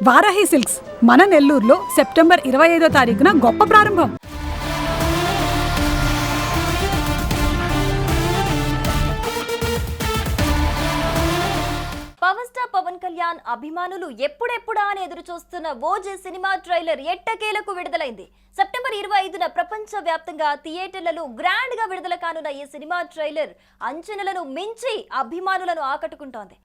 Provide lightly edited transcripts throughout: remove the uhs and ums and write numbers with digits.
Varahi silks మన నెల్లూరులో September 25వ తారీఖున గొప్ప ప్రారంభం. పవర్ స్టార్ పవన్ కళ్యాణ్ అభిమానులు ఎప్పుడెప్పుడా అని ఎదురు చూస్తున్న ఓజీ సినిమా ట్రైలర్ ఎట్టకేలకు విడుదలైంది. సెప్టెంబర్ 25న ప్రపంచ వ్యాప్తంగా థియేటర్లలో గ్రాండ్ గా విడుదల కానున్న ఈ సినిమా ట్రైలర్ అంచనాలను మించి అభిమానులను ఆకట్టుకుంటోంది.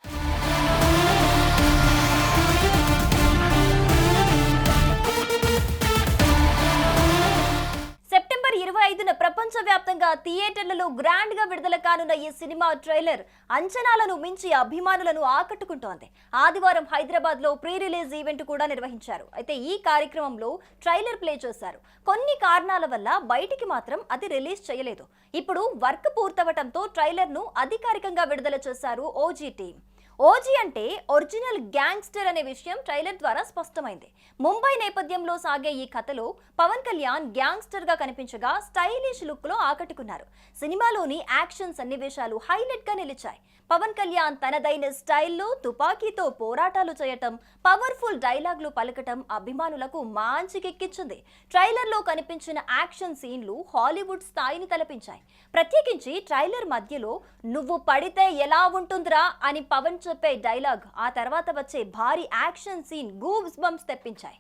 సెప్టెంబర్ 25న ప్రపంచ వ్యాప్తంగా థియేటర్లలో గ్రాండ్ గా విడుదల కానున్న ఈ సినిమా ట్రైలర్ అంచనాలను మించి అభిమానులను ఆకట్టుకుంటోంది. ఆదివారం హైదరాబాద్ లో ప్రీ రిలీజ్ ఈవెంట్ కూడా నిర్వహించారు. అయితే ఈ కార్యక్రమంలో ట్రైలర్ ప్లే చేశారు. కొన్ని కారణాల వల్ల బయటికి మాత్రం అది రిలీజ్ చేయలేదు. ఇప్పుడు వర్క్ పూర్తవటంతో ట్రైలర్ ను అధికారికంగా విడుదల చేశారు ఓజీ టీం. ఓజీ అంటే ఒరిజినల్ గ్యాంగ్స్టర్ అనే విషయం ట్రైలర్ ద్వారా స్పష్టమైంది. ముంబై నేపథ్యంలో సాగే ఈ కథలో పవన్ కళ్యాణ్ గ్యాంగ్స్టర్ గా కనిపించగా స్టైలిష్ లుక్ లో ఆకట్టుకున్నారు. సినిమాలోని యాక్షన్ సన్నివేశాలు హైలైట్ గా నిలిచాయి. పవన్ కళ్యాణ్ తనదైన స్టైల్లో తుపాకీతో పోరాటాలు చేయటం, పవర్ఫుల్ డైలాగులు పలకటం అభిమానులకు మంచి కిక్కిచ్చింది. ట్రైలర్ లో కనిపించిన యాక్షన్ సీన్లు హాలీవుడ్ స్థాయిని తలపించాయి. ప్రత్యేకించి ట్రైలర్ మధ్యలో "నువ్వు పడితే ఎలా ఉంటుందిరా" అని పవన్ చెప్పే డైలాగ్, ఆ తర్వాత వచ్చే భారీ యాక్షన్ సీన్ గూస్ బంప్స్ తెప్పించాయి.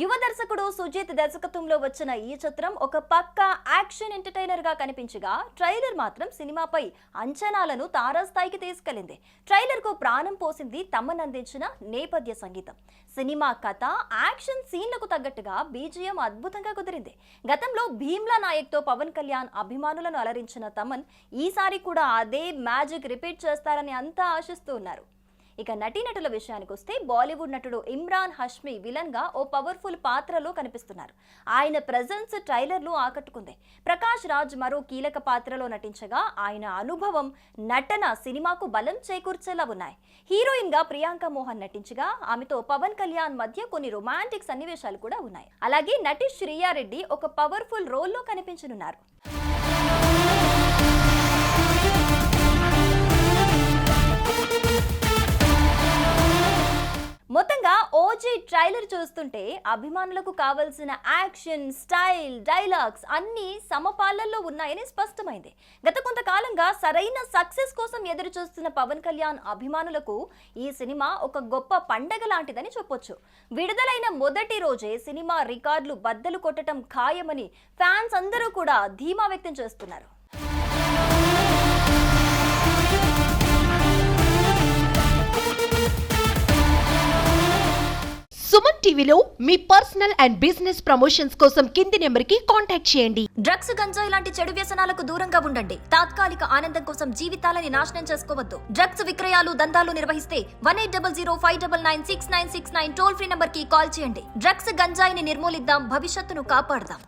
యువ దర్శకుడు సుజిత్ దర్శకత్వంలో వచ్చిన ఈ చిత్రం ఒక పక్కా యాక్షన్ ఎంటర్టైనర్ గా కనిపించగా, ట్రైలర్ మాత్రం సినిమాపై అంచనాలను తారాస్థాయికి తీసుకెళ్లింది. ట్రైలర్ కు ప్రాణం పోసింది తమన్ అందించిన నేపథ్య సంగీతం. సినిమా కథ, యాక్షన్ సీన్లకు తగ్గట్టుగా బీజిఎం అద్భుతంగా కుదిరింది. గతంలో భీమ్లా నాయక్ తో పవన్ కళ్యాణ్ అభిమానులను అలరించిన తమన్ ఈసారి కూడా అదే మ్యాజిక్ రిపీట్ చేస్తారని అంతా ఆశిస్తూ ఉన్నారు. ఇక నటీనటుల విషయానికి వస్తే బాలీవుడ్ నటుడు ఇమ్రాన్ హష్మీ విలన్ గా ఓ పవర్ఫుల్ పాత్రలో కనిపిస్తున్నారు. ఆయన ప్రెజెన్స్ ట్రైలర్ లో ఆకట్టుకుంది. ప్రకాష్ రాజ్ మరో కీలక పాత్రలో నటించగా ఆయన అనుభవం, నటన సినిమాకు బలం చేకూర్చేలా ఉన్నాయి. హీరోయిన్ గా ప్రియాంక మోహన్ నటించగా ఆమెతో పవన్ కళ్యాణ్ మధ్య కొన్ని రొమాంటిక్ సన్నివేశాలు కూడా ఉన్నాయి. అలాగే నటి శ్రియా రెడ్డి ఒక పవర్ఫుల్ రోల్లో కనిపించనున్నారు. మొత్తంగా ఓజీ ట్రైలర్ చూస్తుంటే అభిమానులకు కావాల్సిన యాక్షన్, స్టైల్, డైలాగ్స్ అన్నీ సమపాలల్లో ఉన్నాయని స్పష్టమైంది. గత కొంతకాలంగా సరైన సక్సెస్ కోసం ఎదురు చూస్తున్న పవన్ కళ్యాణ్ అభిమానులకు ఈ సినిమా ఒక గొప్ప పండగ లాంటిదని చెప్పొచ్చు. విడుదలైన మొదటి రోజే సినిమా రికార్డులు బద్దలు కొట్టడం ఖాయమని ఫ్యాన్స్ అందరూ కూడా ధీమా వ్యక్తం చేస్తున్నారు. సుమన్ టీవీలో మీ పర్సనల్ అండ్ బిజినెస్ ప్రమోషన్స్ కోసం కింది నెంబర్కి కాంటాక్ట్ చేయండి. డ్రగ్స్, గంజాయి లాంటి చెడు వ్యసనాలకు దూరంగా ఉండండి. తాత్కాలిక ఆనందం కోసం జీవితాలని నాశనం చేసుకోవద్దు. డ్రగ్స్ విక్రయాలు, దందాలు నిర్వహిస్తే 180059969969 టోల్ ఫ్రీ నంబర్ కి కాల్ చేయండి. డ్రగ్స్, గంజాయిని నిర్మూలిద్దాం, భవిష్యత్తును కాపాడదాం.